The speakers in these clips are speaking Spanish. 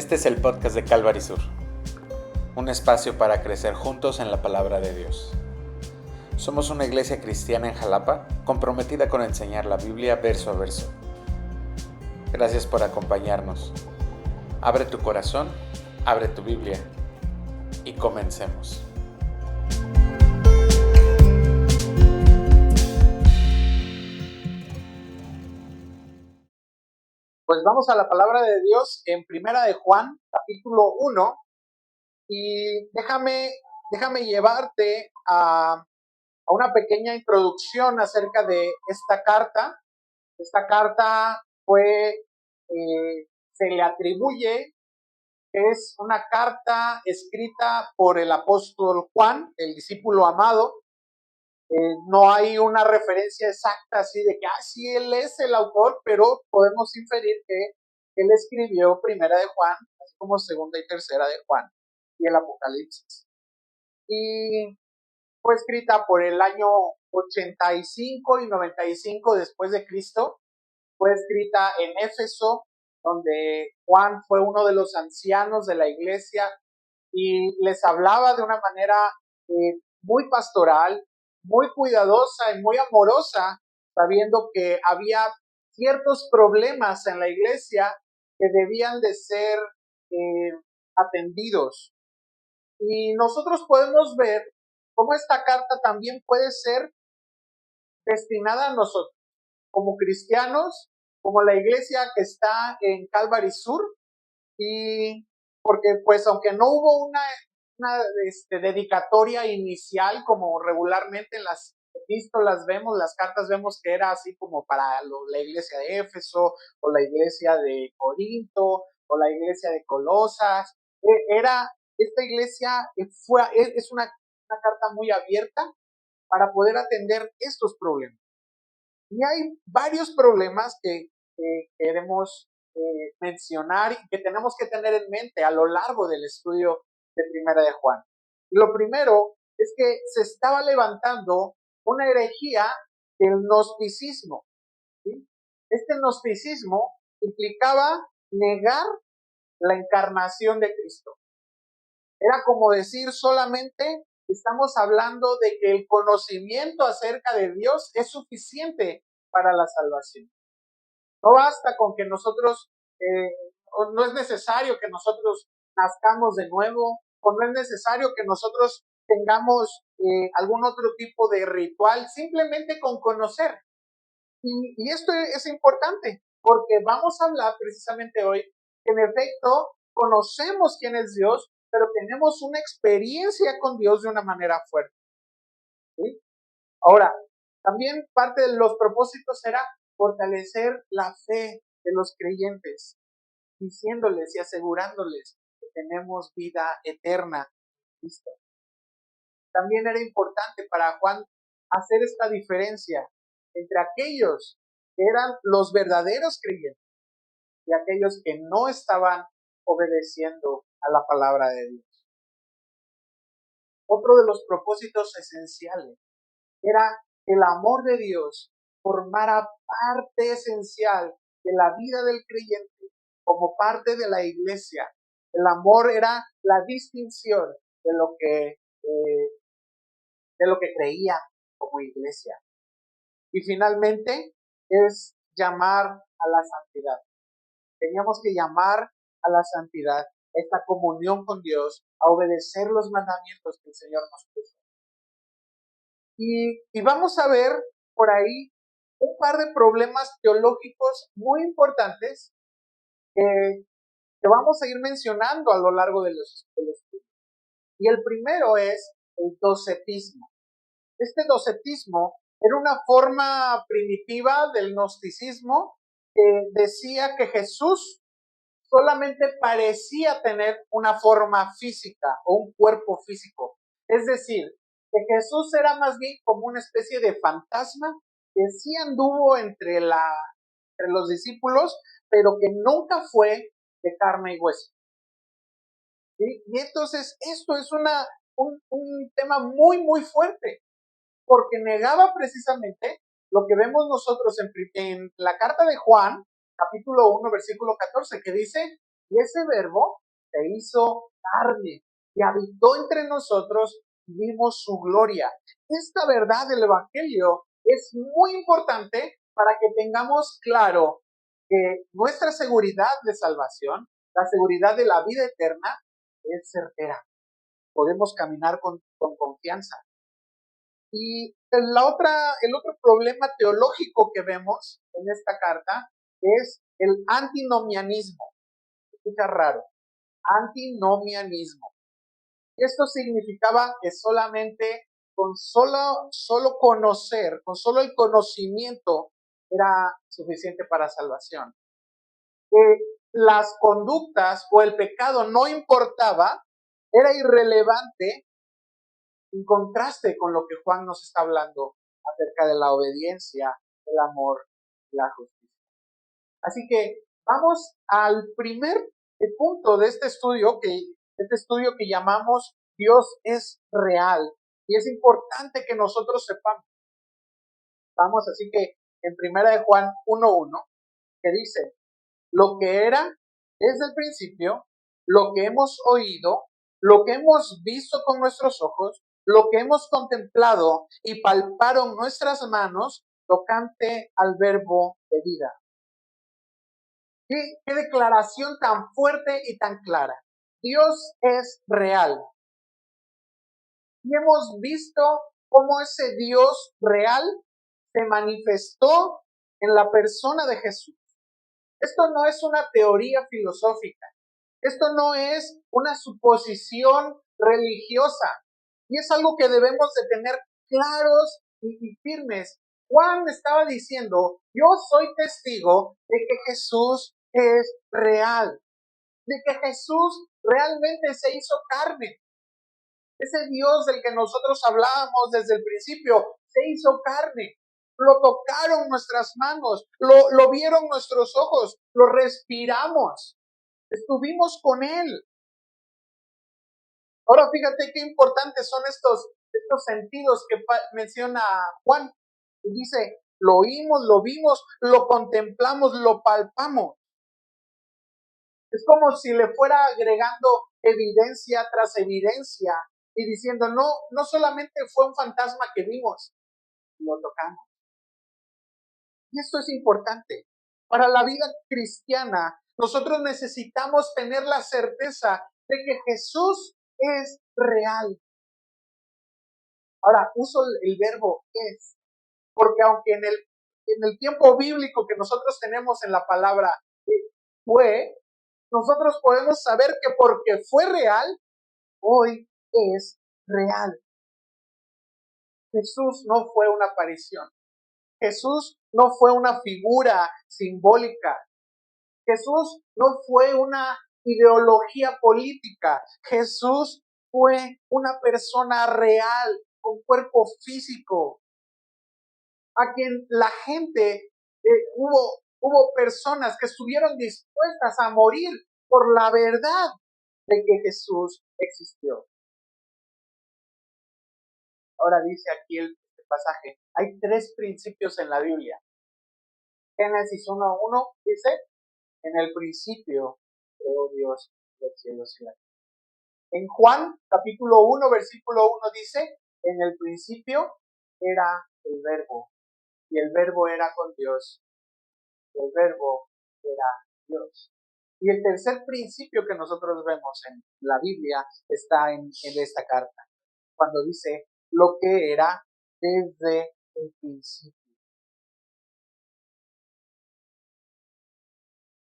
Este es el podcast de Calvary Sur, un espacio para crecer juntos en la palabra de Dios. Somos una iglesia cristiana en Jalapa, comprometida con enseñar la Biblia verso a verso. Gracias por acompañarnos. Abre tu corazón, abre tu Biblia y comencemos. Pues vamos a la palabra de Dios en Primera de Juan, capítulo 1, y déjame llevarte a una pequeña introducción acerca de esta carta. Esta carta se le atribuye, es una carta escrita por el apóstol Juan, el discípulo amado. No hay una referencia exacta así de que, sí, él es el autor, pero podemos inferir que él escribió Primera de Juan, así como Segunda y Tercera de Juan y el Apocalipsis. Y fue escrita por el año 85 y 95 después de Cristo. Fue escrita en Éfeso, donde Juan fue uno de los ancianos de la iglesia y les hablaba de una manera muy pastoral, muy cuidadosa y muy amorosa, sabiendo que había ciertos problemas en la iglesia que debían de ser atendidos. Y nosotros podemos ver cómo esta carta también puede ser destinada a nosotros, como cristianos, como la iglesia que está en Calvary Sur, y porque pues aunque no hubo una dedicatoria inicial como regularmente en las epístolas vemos, las cartas vemos que era así como para la iglesia de Éfeso o la iglesia de Corinto o la iglesia de Colosas. Esta iglesia es una carta muy abierta para poder atender estos problemas. Y hay varios problemas que queremos mencionar y que tenemos que tener en mente a lo largo del estudio de Primera de Juan. Y lo primero es que se estaba levantando una herejía del gnosticismo, ¿sí? Este gnosticismo implicaba negar la encarnación de Cristo. Era como decir solamente estamos hablando de que el conocimiento acerca de Dios es suficiente para la salvación. No basta con que nosotros, no es necesario que nosotros nazcamos de nuevo, o no es necesario que nosotros tengamos algún otro tipo de ritual, simplemente con conocer. Y esto es importante, porque vamos a hablar precisamente hoy que en efecto conocemos quién es Dios, pero tenemos una experiencia con Dios de una manera fuerte, ¿sí? Ahora, también parte de los propósitos será fortalecer la fe de los creyentes, diciéndoles y asegurándoles que tenemos vida eterna en Cristo. También era importante para Juan hacer esta diferencia entre aquellos que eran los verdaderos creyentes y aquellos que no estaban obedeciendo a la palabra de Dios. Otro de los propósitos esenciales era que el amor de Dios formara parte esencial de la vida del creyente como parte de la iglesia. El amor era la distinción de lo que creía como iglesia. Y finalmente es llamar a la santidad. Teníamos que llamar a la santidad, esta comunión con Dios, a obedecer los mandamientos que el Señor nos puso. Y vamos a ver por ahí un par de problemas teológicos muy importantes que vamos a ir mencionando a lo largo del estudio. Y el primero es el docetismo. Este docetismo era una forma primitiva del gnosticismo que decía que Jesús solamente parecía tener una forma física o un cuerpo físico. Es decir, que Jesús era más bien como una especie de fantasma que sí anduvo entre los discípulos, pero que nunca fue de carne y hueso. ¿Sí? Y entonces esto es un tema muy, muy fuerte, porque negaba precisamente lo que vemos nosotros en la carta de Juan, capítulo 1, versículo 14, que dice, Y ese verbo se hizo carne y habitó entre nosotros y vimos su gloria. Esta verdad del Evangelio es muy importante para que tengamos claro que nuestra seguridad de salvación, la seguridad de la vida eterna, es certera. Podemos caminar con confianza. Y el otro problema teológico que vemos en esta carta es el antinomianismo. Escucha raro. Antinomianismo. Esto significaba que solamente con solo conocer, con solo el conocimiento era suficiente para salvación. Que las conductas o el pecado no importaba, era irrelevante en contraste con lo que Juan nos está hablando acerca de la obediencia, el amor y la justicia. Así que vamos al primer punto de este estudio que llamamos Dios es real. Y es importante que nosotros sepamos. Vamos, así que en primera de Juan 1:1, que dice, lo que era desde el principio, lo que hemos oído, lo que hemos visto con nuestros ojos, lo que hemos contemplado y palparon nuestras manos tocante al verbo de vida. ¿Qué declaración tan fuerte y tan clara? Dios es real. Y hemos visto cómo ese Dios real se manifestó en la persona de Jesús. Esto no es una teoría filosófica. Esto no es una suposición religiosa. Y es algo que debemos de tener claros y firmes. Juan estaba diciendo, yo soy testigo de que Jesús es real, de que Jesús realmente se hizo carne. Ese Dios del que nosotros hablábamos desde el principio se hizo carne. Lo tocaron nuestras manos, lo vieron nuestros ojos, lo respiramos, estuvimos con Él. Ahora fíjate qué importantes son estos sentidos que menciona Juan. Y dice, lo oímos, lo vimos, lo contemplamos, lo palpamos. Es como si le fuera agregando evidencia tras evidencia y diciendo, no solamente fue un fantasma que vimos, lo tocamos. Y esto es importante. Para la vida cristiana, nosotros necesitamos tener la certeza de que Jesús es real. Ahora, uso el verbo es, porque aunque en el tiempo bíblico que nosotros tenemos en la palabra fue, nosotros podemos saber que porque fue real, hoy es real. Jesús no fue una aparición. Jesús no fue una figura simbólica. Jesús no fue una ideología política. Jesús fue una persona real, con cuerpo físico, a quien la gente, hubo personas que estuvieron dispuestas a morir por la verdad de que Jesús existió. Ahora dice aquí este pasaje, hay 3 principios en la Biblia. Génesis 1:1 dice, en el principio creó Dios los cielos y la tierra. En Juan, capítulo 1, versículo 1 dice, en el principio era el verbo, y el verbo era con Dios, y el verbo era Dios. Y el tercer principio que nosotros vemos en la Biblia está en esta carta, cuando dice lo que era desde el principio.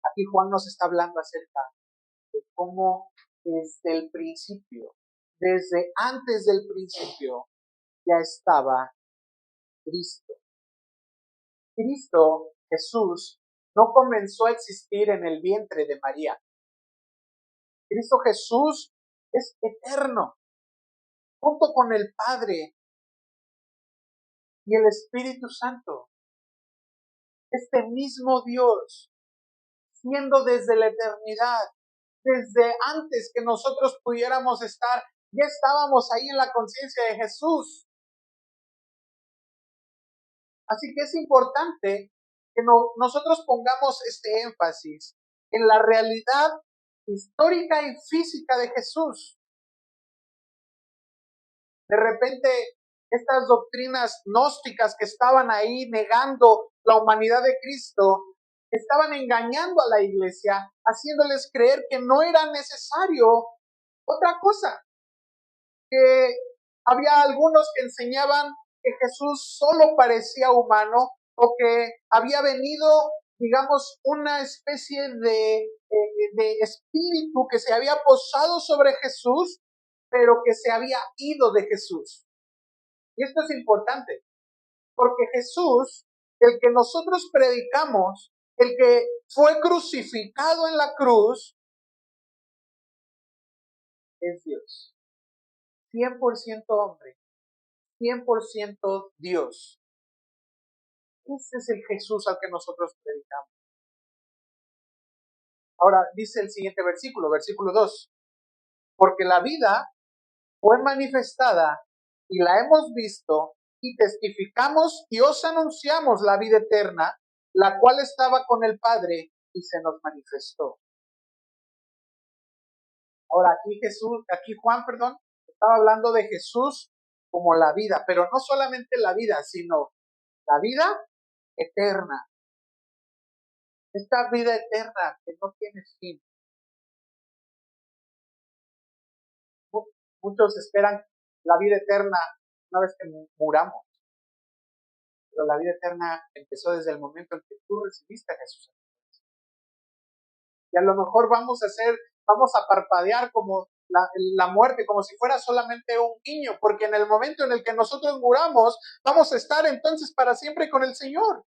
Aquí Juan nos está hablando acerca de cómo desde el principio, desde antes del principio, ya estaba Cristo. Cristo, Jesús, no comenzó a existir en el vientre de María. Cristo Jesús es eterno, junto con el Padre y el Espíritu Santo. Este mismo Dios, siendo desde la eternidad, desde antes que nosotros pudiéramos estar, ya estábamos ahí en la conciencia de Jesús. Así que es importante que nosotros pongamos este énfasis en la realidad histórica y física de Jesús. De repente, estas doctrinas gnósticas que estaban ahí negando la humanidad de Cristo, estaban engañando a la iglesia, haciéndoles creer que no era necesario otra cosa, que había algunos que enseñaban que Jesús solo parecía humano o que había venido, digamos, una especie de espíritu que se había posado sobre Jesús, pero que se había ido de Jesús. Y esto es importante, porque Jesús, el que nosotros predicamos, el que fue crucificado en la cruz, es Dios. 100% hombre, 100% Dios. Ese es el Jesús al que nosotros predicamos. Ahora dice el siguiente versículo, versículo 2. Porque la vida fue manifestada y la hemos visto y testificamos y os anunciamos la vida eterna, la cual estaba con el Padre y se nos manifestó. Ahora aquí Juan, estaba hablando de Jesús como la vida, pero no solamente la vida, sino la vida eterna. Esta vida eterna que no tiene fin. Muchos esperan la vida eterna una vez que muramos. Pero la vida eterna empezó desde el momento en que tú recibiste a Jesús. Y a lo mejor vamos a parpadear como la muerte, como si fuera solamente un guiño, porque en el momento en el que nosotros muramos, vamos a estar entonces para siempre con el Señor.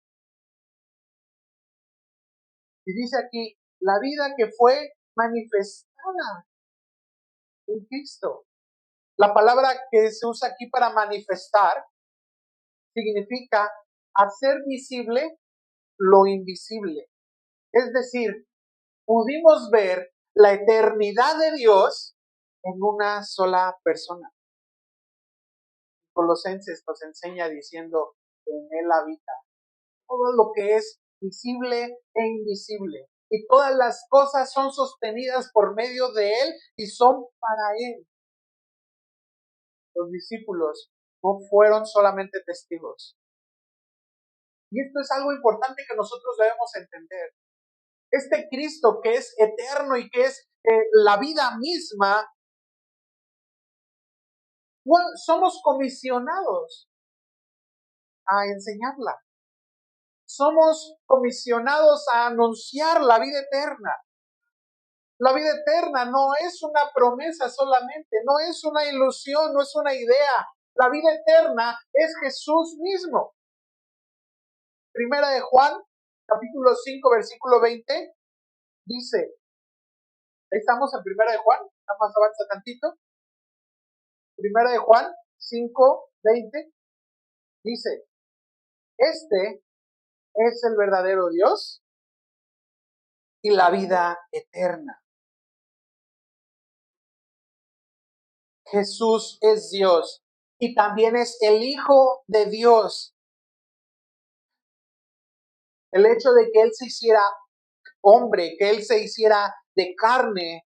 Y dice aquí, la vida que fue manifestada en Cristo. La palabra que se usa aquí para manifestar significa hacer visible lo invisible. Es decir, pudimos ver la eternidad de Dios en una sola persona. Colosenses nos enseña diciendo que en Él habita todo lo que es visible e invisible. Y todas las cosas son sostenidas por medio de Él y son para Él. Los discípulos no fueron solamente testigos. Y esto es algo importante que nosotros debemos entender. Este Cristo que es eterno y que es la vida misma, somos comisionados a enseñarla. Somos comisionados a anunciar la vida eterna. La vida eterna no es una promesa solamente, no es una ilusión, no es una idea. La vida eterna es Jesús mismo. Primera de Juan, capítulo 5, versículo 20, dice, ahí estamos en Primera de Juan, nada más avanza tantito. Primera de Juan 5, 20, dice, este es el verdadero Dios y la vida eterna. Jesús es Dios y también es el Hijo de Dios. El hecho de que Él se hiciera hombre, que Él se hiciera de carne,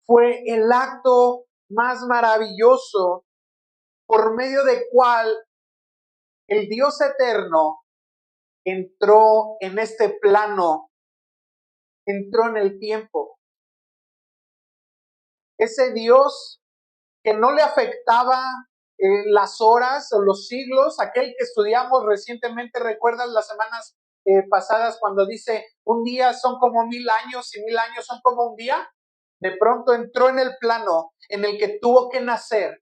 fue el acto más maravilloso por medio del cual el Dios eterno entró en este plano, entró en el tiempo. Ese Dios que no le afectaba las horas o los siglos, aquel que estudiamos recientemente, ¿recuerdas las semanas pasadas cuando dice un día son como 1000 años y 1000 años son como un día? De pronto entró en el plano en el que tuvo que nacer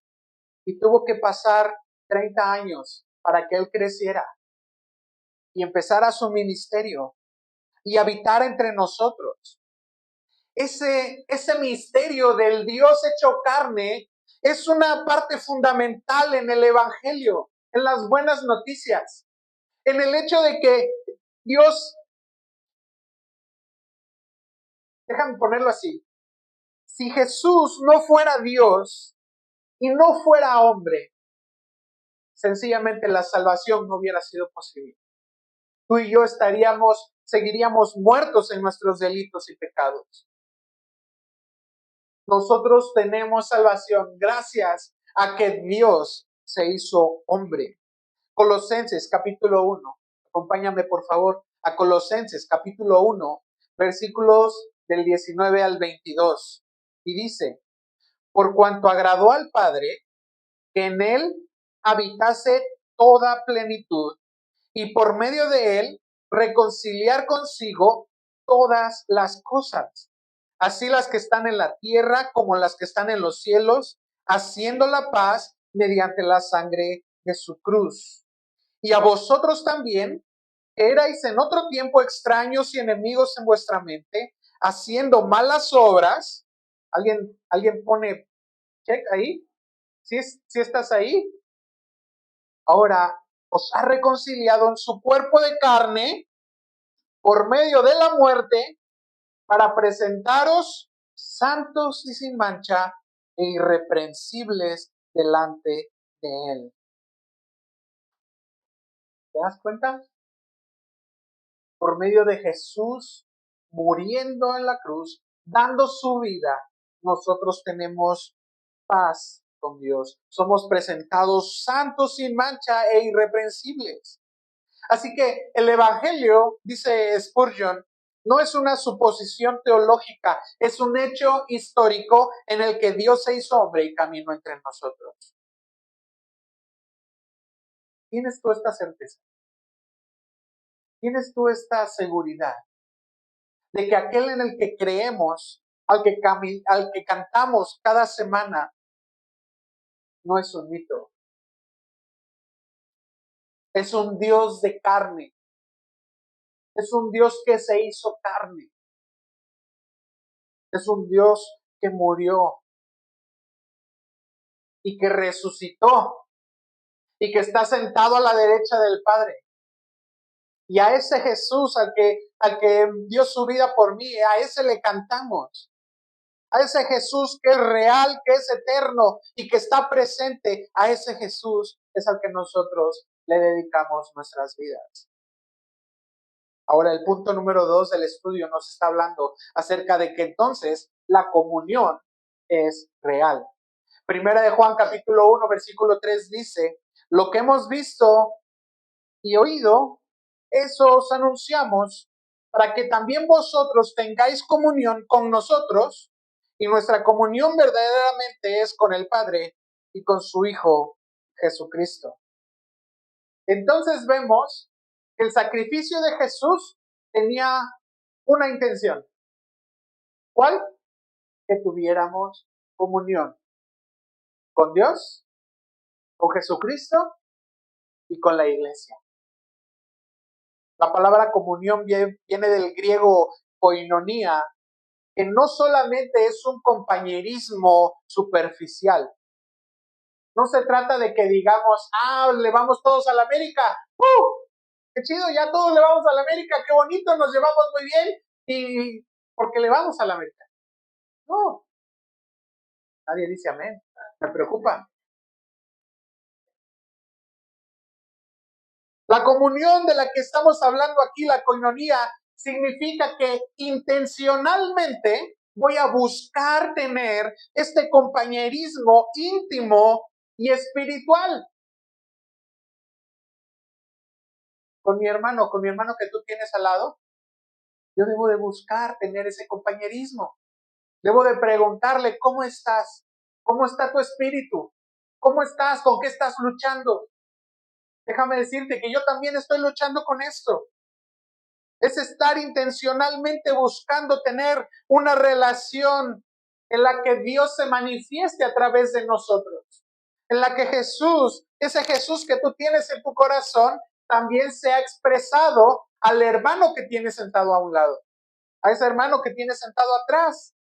y tuvo que pasar 30 años para que él creciera y empezara su ministerio y habitar entre nosotros. Ese misterio del Dios hecho carne es una parte fundamental en el Evangelio, en las buenas noticias, en el hecho de que Dios, déjame ponerlo así, si Jesús no fuera Dios y no fuera hombre, sencillamente la salvación no hubiera sido posible. Tú y yo seguiríamos muertos en nuestros delitos y pecados. Nosotros tenemos salvación gracias a que Dios se hizo hombre. Colosenses capítulo 1. Acompáñame por favor a Colosenses capítulo 1, versículos del 19 al 22. Y dice, por cuanto agradó al Padre que en él habitase toda plenitud y por medio de él reconciliar consigo todas las cosas, así las que están en la tierra como las que están en los cielos, haciendo la paz mediante la sangre de su cruz. Y a vosotros también, que erais en otro tiempo extraños y enemigos en vuestra mente, haciendo malas obras. ¿Alguien pone check ahí? ¿Sí estás ahí? Ahora os ha reconciliado en su cuerpo de carne por medio de la muerte para presentaros santos y sin mancha e irreprensibles delante de él. ¿Te das cuenta? Por medio de Jesús muriendo en la cruz, dando su vida, nosotros tenemos paz con Dios. Somos presentados santos sin mancha e irreprensibles. Así que el Evangelio, dice Spurgeon, no es una suposición teológica, es un hecho histórico en el que Dios se hizo hombre y caminó entre nosotros. ¿Tienes tú esta certeza? ¿Tienes tú esta seguridad de que aquel en el que creemos, al que cantamos cada semana, no es un mito? Es un Dios de carne. Es un Dios que se hizo carne. Es un Dios que murió y que resucitó y que está sentado a la derecha del Padre. Y a ese Jesús al que dio su vida por mí, a ese le cantamos. A ese Jesús que es real, que es eterno y que está presente, a ese Jesús es al que nosotros le dedicamos nuestras vidas. Ahora, el punto número 2 del estudio nos está hablando acerca de que entonces la comunión es real. Primera de Juan capítulo 1, versículo 3 dice, lo que hemos visto y oído, eso os anunciamos, para que también vosotros tengáis comunión con nosotros, y nuestra comunión verdaderamente es con el Padre y con su Hijo Jesucristo. Entonces vemos que el sacrificio de Jesús tenía una intención. ¿Cuál? Que tuviéramos comunión con Dios, con Jesucristo y con la iglesia. La palabra comunión viene del griego koinonia, que no solamente es un compañerismo superficial. No se trata de que digamos, le vamos todos a la América. ¡Qué chido! Ya todos le vamos a la América, qué bonito, nos llevamos muy bien y porque le vamos a la América. No, nadie dice amén. Me preocupa. La comunión de la que estamos hablando aquí, la koinonia, significa que intencionalmente voy a buscar tener este compañerismo íntimo y espiritual con mi hermano que tú tienes al lado. Yo debo de buscar tener ese compañerismo. Debo de preguntarle, ¿cómo estás? ¿Cómo está tu espíritu? ¿Cómo estás? ¿Con qué estás luchando? Déjame decirte que yo también estoy luchando con esto. Es estar intencionalmente buscando tener una relación en la que Dios se manifieste a través de nosotros. En la que Jesús, ese Jesús que tú tienes en tu corazón, también se ha expresado al hermano que tienes sentado a un lado, a ese hermano que tienes sentado atrás.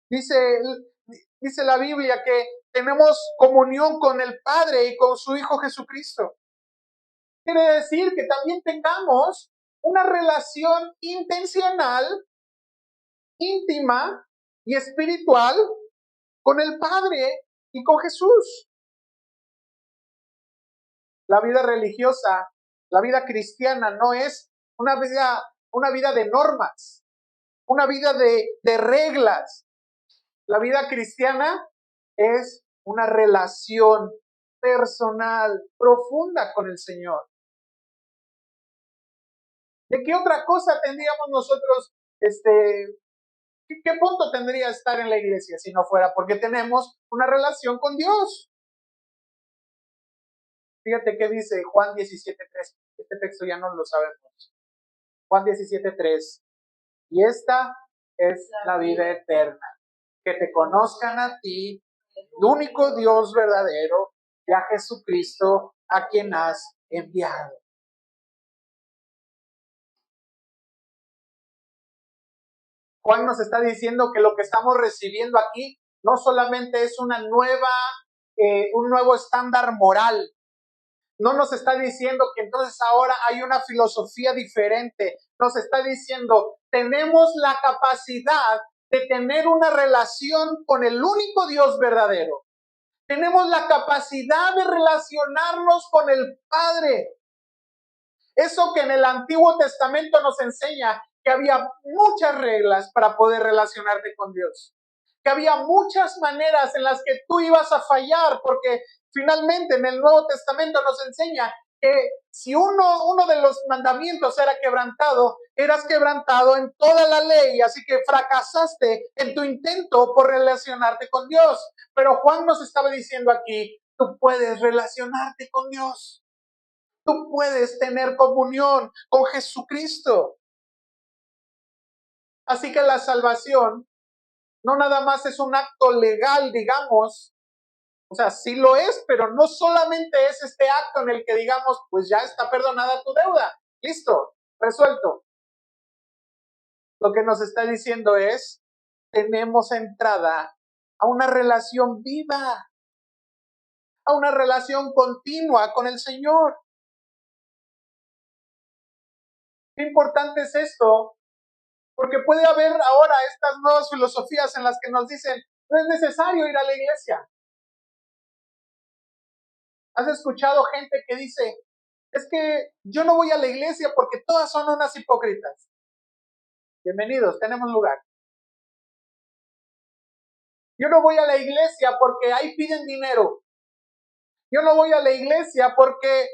Dice la Biblia que tenemos comunión con el Padre y con su Hijo Jesucristo. Quiere decir que también tengamos una relación intencional, íntima y espiritual con el Padre y con Jesús. La vida religiosa, la vida cristiana no es una vida de normas. una vida de reglas. La vida cristiana es una relación personal, profunda con el Señor. ¿De qué otra cosa tendríamos nosotros, qué punto tendría estar en la iglesia si no fuera porque tenemos una relación con Dios? Fíjate qué dice Juan 17:3. Este texto ya no lo sabemos. Juan 17:3. Y esta es la vida eterna, que te conozcan a ti, el único Dios verdadero, y a Jesucristo, a quien has enviado. Juan nos está diciendo que lo que estamos recibiendo aquí no solamente es un nuevo estándar moral. No nos está diciendo que entonces ahora hay una filosofía diferente. Nos está diciendo, tenemos la capacidad de tener una relación con el único Dios verdadero. Tenemos la capacidad de relacionarnos con el Padre. Eso que en el Antiguo Testamento nos enseña que había muchas reglas para poder relacionarte con Dios. Que había muchas maneras en las que tú ibas a fallar, porque finalmente en el Nuevo Testamento nos enseña que si uno de los mandamientos era quebrantado, eras quebrantado en toda la ley, así que fracasaste en tu intento por relacionarte con Dios. Pero Juan nos estaba diciendo aquí, tú puedes relacionarte con Dios. Tú puedes tener comunión con Jesucristo. Así que la salvación no nada más es un acto legal, digamos. O sea, sí lo es, pero no solamente es este acto en el que digamos, pues ya está perdonada tu deuda. Listo, resuelto. Lo que nos está diciendo es, tenemos entrada a una relación viva, a una relación continua con el Señor. Qué importante es esto, porque puede haber ahora estas nuevas filosofías en las que nos dicen, no es necesario ir a la iglesia. ¿Has escuchado gente que dice, es que yo no voy a la iglesia porque todas son unas hipócritas? Bienvenidos, tenemos lugar. Yo no voy a la iglesia porque ahí piden dinero. Yo no voy a la iglesia porque...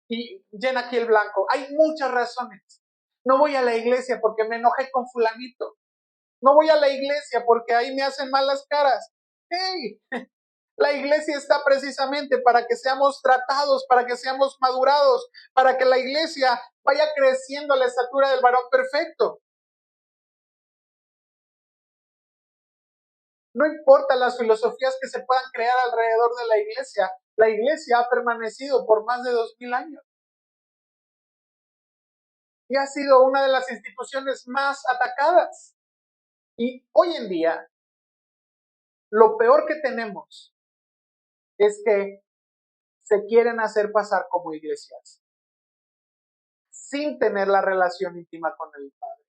Y llena aquí el blanco. Hay muchas razones. No voy a la iglesia porque me enojé con fulanito. No voy a la iglesia porque ahí me hacen malas caras. ¡Hey! La iglesia está precisamente para que seamos tratados, para que seamos madurados, para que la iglesia vaya creciendo a la estatura del varón perfecto. No importa las filosofías que se puedan crear alrededor de la iglesia ha permanecido por más de 2000 años. Y ha sido una de las instituciones más atacadas. Y hoy en día, lo peor que tenemos es que se quieren hacer pasar como iglesias, sin tener la relación íntima con el Padre,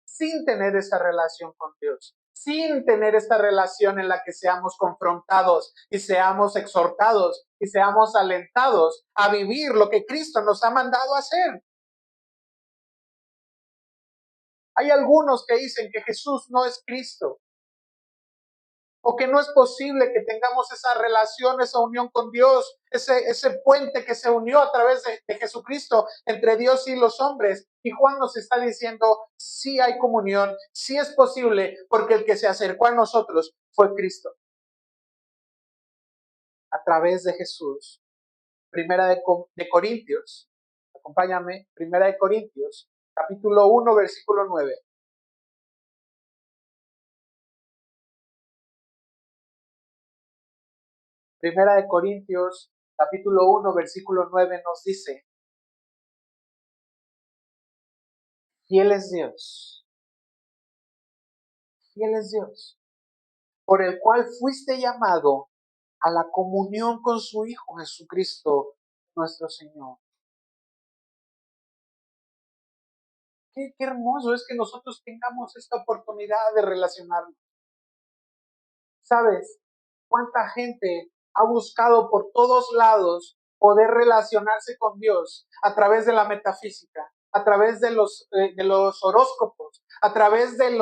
sin tener esa relación con Dios, sin tener esta relación en la que seamos confrontados y seamos exhortados y seamos alentados a vivir lo que Cristo nos ha mandado a hacer. Hay algunos que dicen que Jesús no es Cristo, o que no es posible que tengamos esa relación, esa unión con Dios, ese puente que se unió a través de Jesucristo entre Dios y los hombres. Y Juan nos está diciendo, sí hay comunión, sí es posible, porque el que se acercó a nosotros fue Cristo. A través de Jesús. Primera de Corintios, acompáñame, Primera de Corintios, capítulo 1, versículo 9. Primera de Corintios, capítulo 1, versículo 9 nos dice, fiel es Dios, por el cual fuiste llamado a la comunión con su Hijo Jesucristo, nuestro Señor. Qué hermoso es que nosotros tengamos esta oportunidad de relacionarnos. ¿Sabes cuánta gente ha buscado por todos lados poder relacionarse con Dios a través de la metafísica? a través de los horóscopos, a través del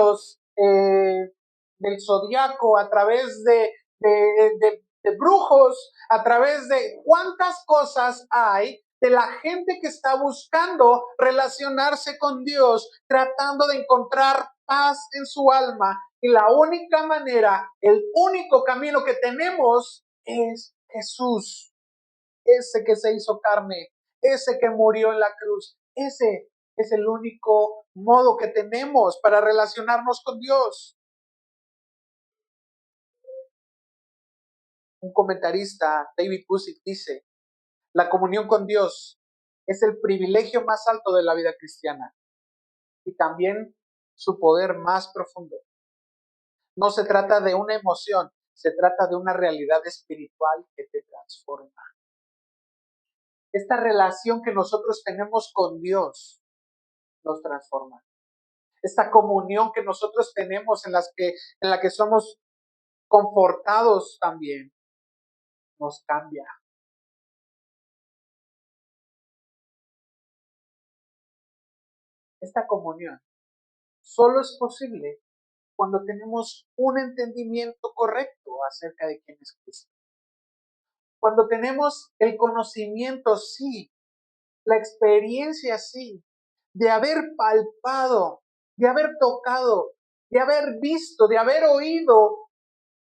zodiaco, a través de brujos, a través de cuántas cosas hay de la gente que está buscando relacionarse con Dios, tratando de encontrar paz en su alma. Y la única manera, el único camino que tenemos es Jesús, ese que se hizo carne, ese que murió en la cruz. Ese es el único modo que tenemos para relacionarnos con Dios. Un comentarista, David Guzik, dice: la comunión con Dios es el privilegio más alto de la vida cristiana y también su poder más profundo. No se trata de una emoción, se trata de una realidad espiritual que te transforma. Esta relación que nosotros tenemos con Dios nos transforma. Esta comunión que nosotros tenemos en la que somos confortados también nos cambia. Esta comunión solo es posible cuando tenemos un entendimiento correcto acerca de quién es Cristo. Cuando tenemos el conocimiento, sí, la experiencia, sí, de haber palpado, de haber tocado, de haber visto, de haber oído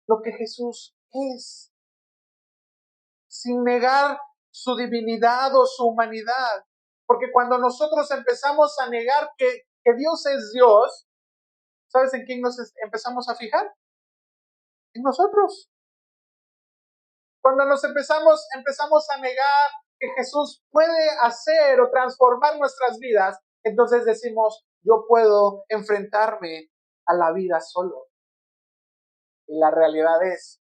lo que Jesús es, sin negar su divinidad o su humanidad. Porque cuando nosotros empezamos a negar que Dios es Dios, ¿sabes en quién nos empezamos a fijar? En nosotros. Cuando empezamos a negar que Jesús puede hacer o transformar nuestras vidas, entonces decimos: yo puedo enfrentarme a la vida solo. Y la realidad es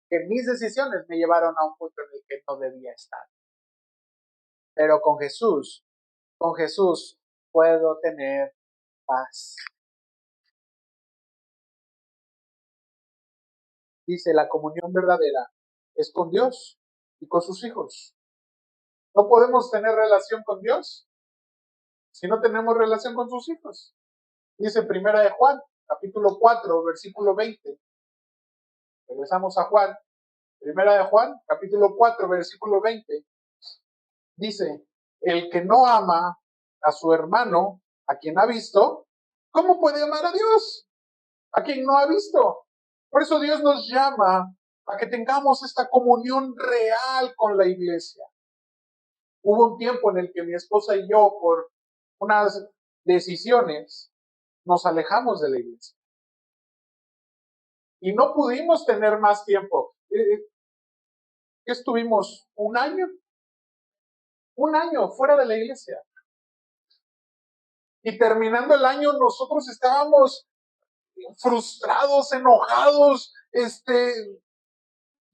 que mis decisiones me llevaron a un punto en el que no debía estar. Pero con Jesús puedo tener paz. Dice: la comunión verdadera es con Dios y con sus hijos. No podemos tener relación con Dios si no tenemos relación con sus hijos. Dice Primera de Juan, capítulo 4, versículo 20. Regresamos a Juan. Primera de Juan, capítulo 4, versículo 20. Dice: el que no ama a su hermano, a quien ha visto, ¿cómo puede amar a Dios? A quien no ha visto. Por eso Dios nos llama a que tengamos esta comunión real con la iglesia. Hubo un tiempo en el que mi esposa y yo, por unas decisiones, nos alejamos de la iglesia. Y no pudimos tener más tiempo. Estuvimos un año fuera de la iglesia. Y terminando el año, nosotros estábamos frustrados, enojados,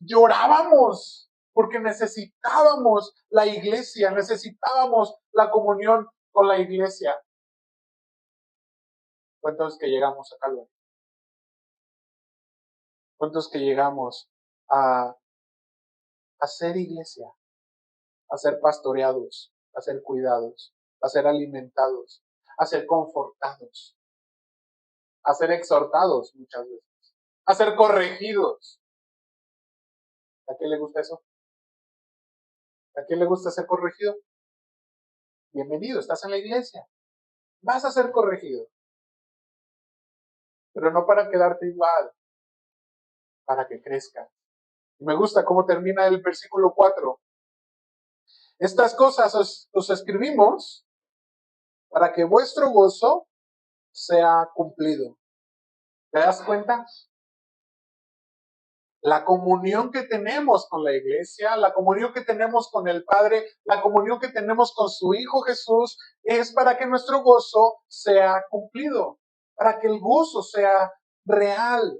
llorábamos, porque necesitábamos la iglesia, necesitábamos la comunión con la iglesia. ¿Cuántos que llegamos a Calvario? ¿Cuántos que llegamos a ser iglesia, a ser pastoreados, a ser cuidados, a ser alimentados, a ser confortados, a ser exhortados muchas veces, a ser corregidos? ¿A quién le gusta eso? ¿A quién le gusta ser corregido? Bienvenido, estás en la iglesia. Vas a ser corregido. Pero no para quedarte igual, para que crezcas. Me gusta cómo termina el versículo 4. Estas cosas os escribimos para que vuestro gozo sea cumplido. ¿Te das cuenta? La comunión que tenemos con la iglesia, la comunión que tenemos con el Padre, la comunión que tenemos con su Hijo Jesús, es para que nuestro gozo sea cumplido, para que el gozo sea real.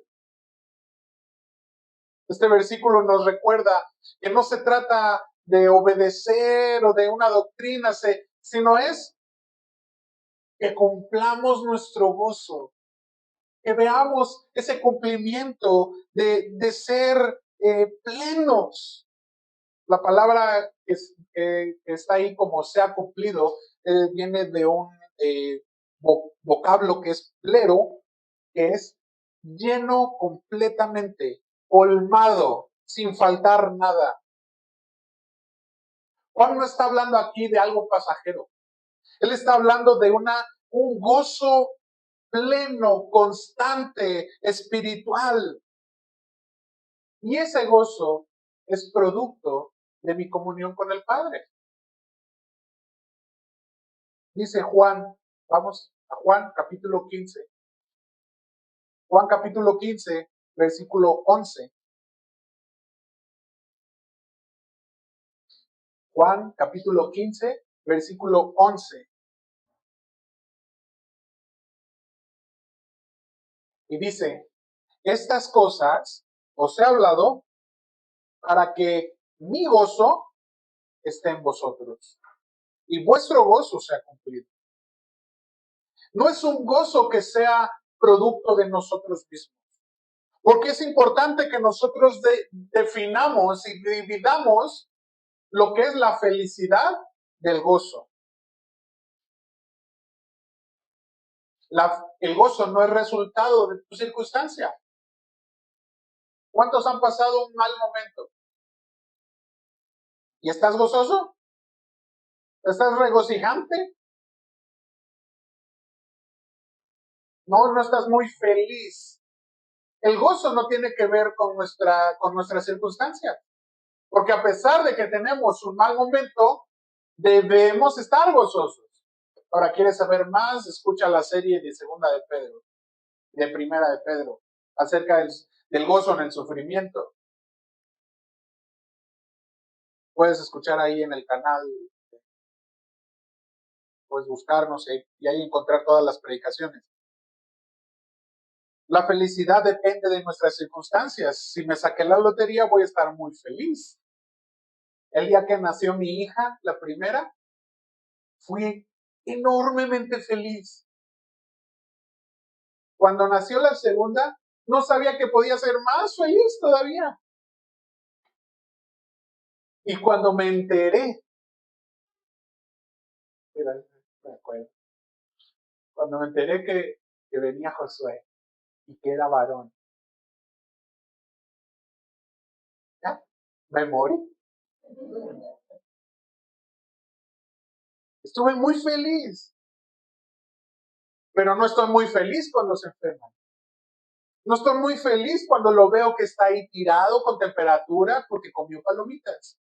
Este versículo nos recuerda que no se trata de obedecer o de una doctrina, sino es que cumplamos nuestro gozo, que veamos ese cumplimiento de ser plenos. La palabra que está ahí como sea cumplido viene de un vocablo que es plero, que es lleno completamente, colmado, sin faltar nada. Juan no está hablando aquí de algo pasajero. Él está hablando de un gozo pleno, constante, espiritual. Y ese gozo es producto de mi comunión con el Padre. Dice Juan, vamos a Juan capítulo 15. Juan capítulo 15, versículo 11. Juan capítulo 15, versículo 11. Y dice, estas cosas os he hablado para que mi gozo esté en vosotros y vuestro gozo sea cumplido. No es un gozo que sea producto de nosotros mismos, porque es importante que nosotros definamos y dividamos lo que es la felicidad del gozo. El gozo no es resultado de tu circunstancia. ¿Cuántos han pasado un mal momento? ¿Y estás gozoso? ¿Estás regocijante? No, no estás muy feliz. El gozo no tiene que ver con nuestra circunstancia, porque a pesar de que tenemos un mal momento, debemos estar gozosos. Ahora, ¿quieres saber más? Escucha la serie de Segunda de Pedro, de Primera de Pedro, acerca del gozo en el sufrimiento. Puedes escuchar ahí en el canal, puedes buscarnos y ahí encontrar todas las predicaciones. La felicidad depende de nuestras circunstancias. Si me saqué la lotería, voy a estar muy feliz. El día que nació mi hija, la primera, fui enormemente feliz. Cuando nació la segunda, no sabía que podía ser más feliz todavía. Y cuando me enteré, me acuerdo, cuando me enteré que venía Josué y que era varón, ¿ya? Me morí. Estuve muy feliz, pero no estoy muy feliz cuando se enferma. No estoy muy feliz cuando lo veo que está ahí tirado con temperatura porque comió palomitas.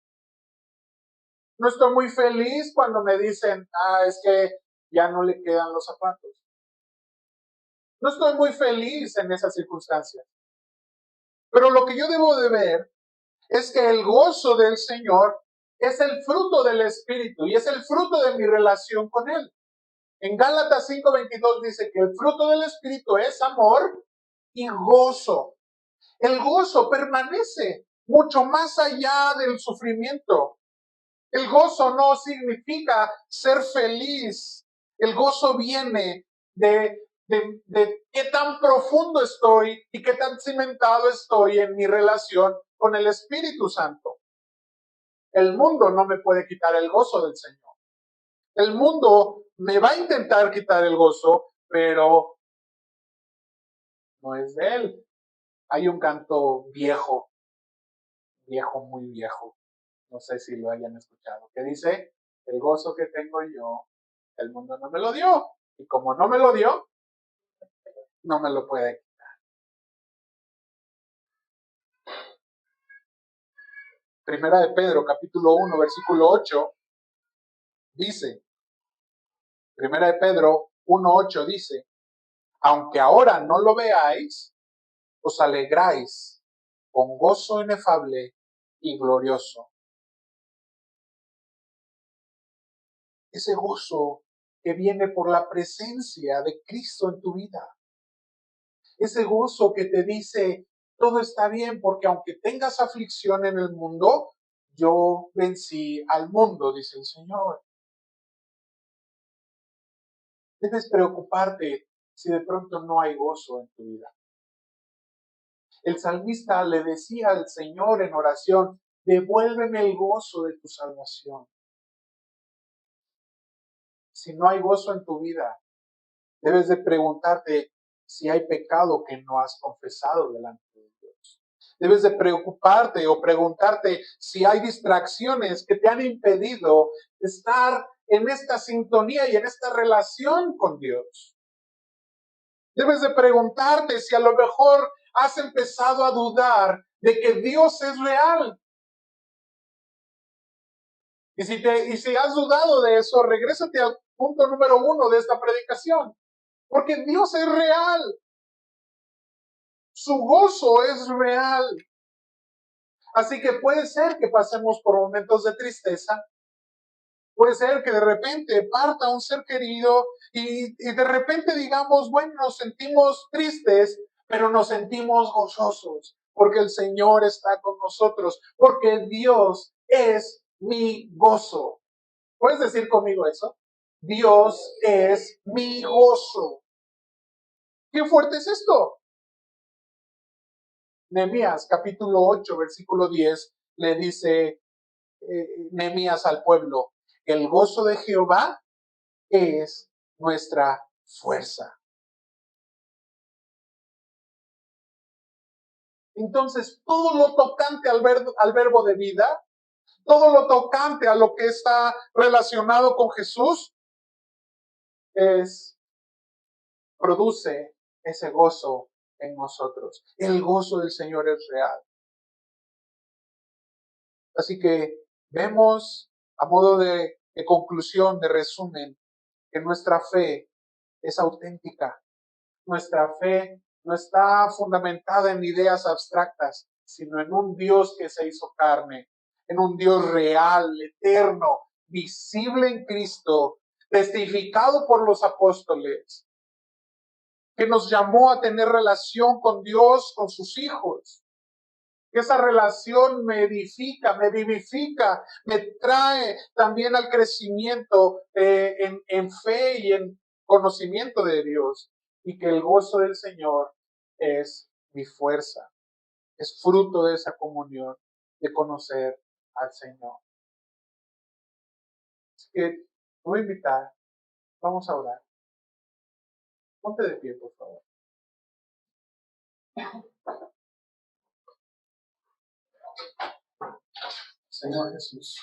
No estoy muy feliz cuando me dicen, es que ya no le quedan los zapatos. No estoy muy feliz en esas circunstancias. Pero lo que yo debo de ver es que el gozo del Señor es el fruto del Espíritu y es el fruto de mi relación con Él. En Gálatas 5:22 dice que el fruto del Espíritu es amor y gozo. El gozo permanece mucho más allá del sufrimiento. El gozo no significa ser feliz. El gozo viene de qué tan profundo estoy y qué tan cimentado estoy en mi relación con el Espíritu Santo. El mundo no me puede quitar el gozo del Señor. El mundo me va a intentar quitar el gozo, pero no es de Él. Hay un canto viejo, muy viejo, no sé si lo hayan escuchado, que dice, el gozo que tengo yo, el mundo no me lo dio, y como no me lo dio, no me lo puede quitar. Primera de Pedro, capítulo 1, versículo 8, dice, Primera de Pedro 1:8 dice, aunque ahora no lo veáis, os alegráis con gozo inefable y glorioso. Ese gozo que viene por la presencia de Cristo en tu vida. Ese gozo que te dice, todo está bien porque aunque tengas aflicción en el mundo, yo vencí al mundo, dice el Señor. Debes preocuparte si de pronto no hay gozo en tu vida. El salmista le decía al Señor en oración, devuélveme el gozo de tu salvación. si no hay gozo en tu vida, debes de preguntarte si hay pecado que no has confesado delante de Dios. Debes de preocuparte o preguntarte si hay distracciones que te han impedido estar en esta sintonía y en esta relación con Dios. Debes de preguntarte si a lo mejor has empezado a dudar de que Dios es real. Y si has dudado de eso, regrésate al punto número 1 de esta predicación. Porque Dios es real. Su gozo es real. Así que puede ser que pasemos por momentos de tristeza. Puede ser que de repente parta un ser querido y de repente digamos, bueno, nos sentimos tristes, pero nos sentimos gozosos porque el Señor está con nosotros, porque Dios es mi gozo. ¿Puedes decir conmigo eso? Dios es mi gozo. ¿Qué fuerte es esto? Nehemías capítulo 8, versículo 10, le dice Nehemías al pueblo, el gozo de Jehová es nuestra fuerza. Entonces, todo lo tocante al verbo de vida, todo lo tocante a lo que está relacionado con Jesús, produce ese gozo en nosotros. El gozo del Señor es real. Así que vemos, a modo de conclusión, de resumen, que nuestra fe es auténtica. Nuestra fe no está fundamentada en ideas abstractas, sino en un Dios que se hizo carne, en un Dios real, eterno, visible en Cristo, testificado por los apóstoles, que nos llamó a tener relación con Dios, con sus hijos. Que esa relación me edifica, me vivifica, me trae también al crecimiento en fe y en conocimiento de Dios. Y que el gozo del Señor es mi fuerza, es fruto de esa comunión, de conocer al Señor. Así que te voy a invitar, vamos a orar. Ponte de pie, por favor. Señor Jesús,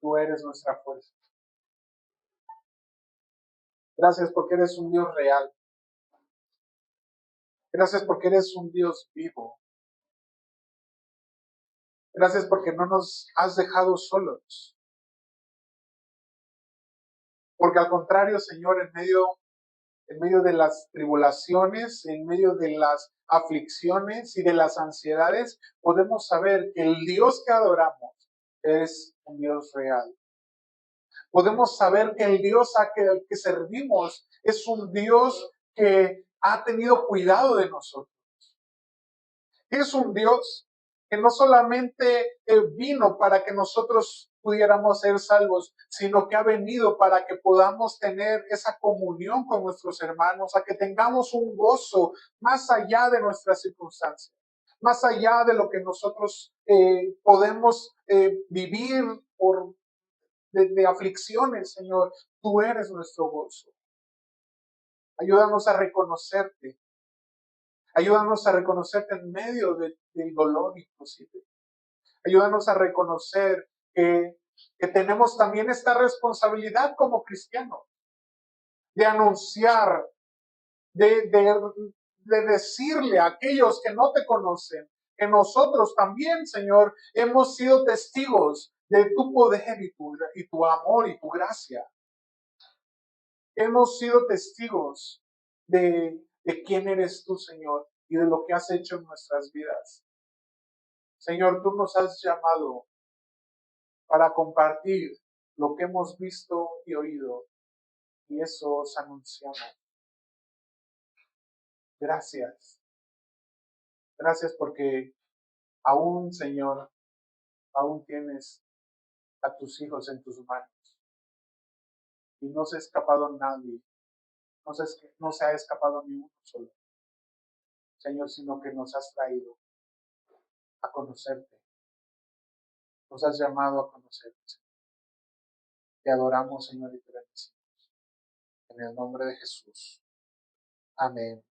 tú eres nuestra fuerza. Gracias porque eres un Dios real. Gracias porque eres un Dios vivo. Gracias porque no nos has dejado solos. Porque al contrario, Señor, en medio de las tribulaciones, en medio de las aflicciones y de las ansiedades, podemos saber que el Dios que adoramos es un Dios real. Podemos saber que el Dios al que servimos es un Dios que ha tenido cuidado de nosotros. Es un Dios que no solamente vino para que nosotros pudiéramos ser salvos, sino que ha venido para que podamos tener esa comunión con nuestros hermanos, a que tengamos un gozo más allá de nuestras circunstancias, más allá de lo que nosotros podemos vivir de aflicciones, Señor. Tú eres nuestro gozo. Ayúdanos a reconocerte. Ayúdanos a reconocerte en medio del dolor imposible. Ayúdanos a reconocer que tenemos también esta responsabilidad como cristianos de anunciar, de decirle a aquellos que no te conocen que nosotros también, Señor, hemos sido testigos de tu poder y tu amor y tu gracia. Hemos sido testigos de quién eres tú, Señor, y de lo que has hecho en nuestras vidas. Señor, tú nos has llamado para compartir lo que hemos visto y oído, y eso os anunciamos. Gracias. Gracias porque aún, Señor, aún tienes a tus hijos en tus manos. Y no se ha escapado nadie. No se ha escapado ni uno solo. Señor, sino que nos has traído a conocerte, nos has llamado a conocerte. Te adoramos, Señor, y te bendecimos. En el nombre de Jesús. Amén.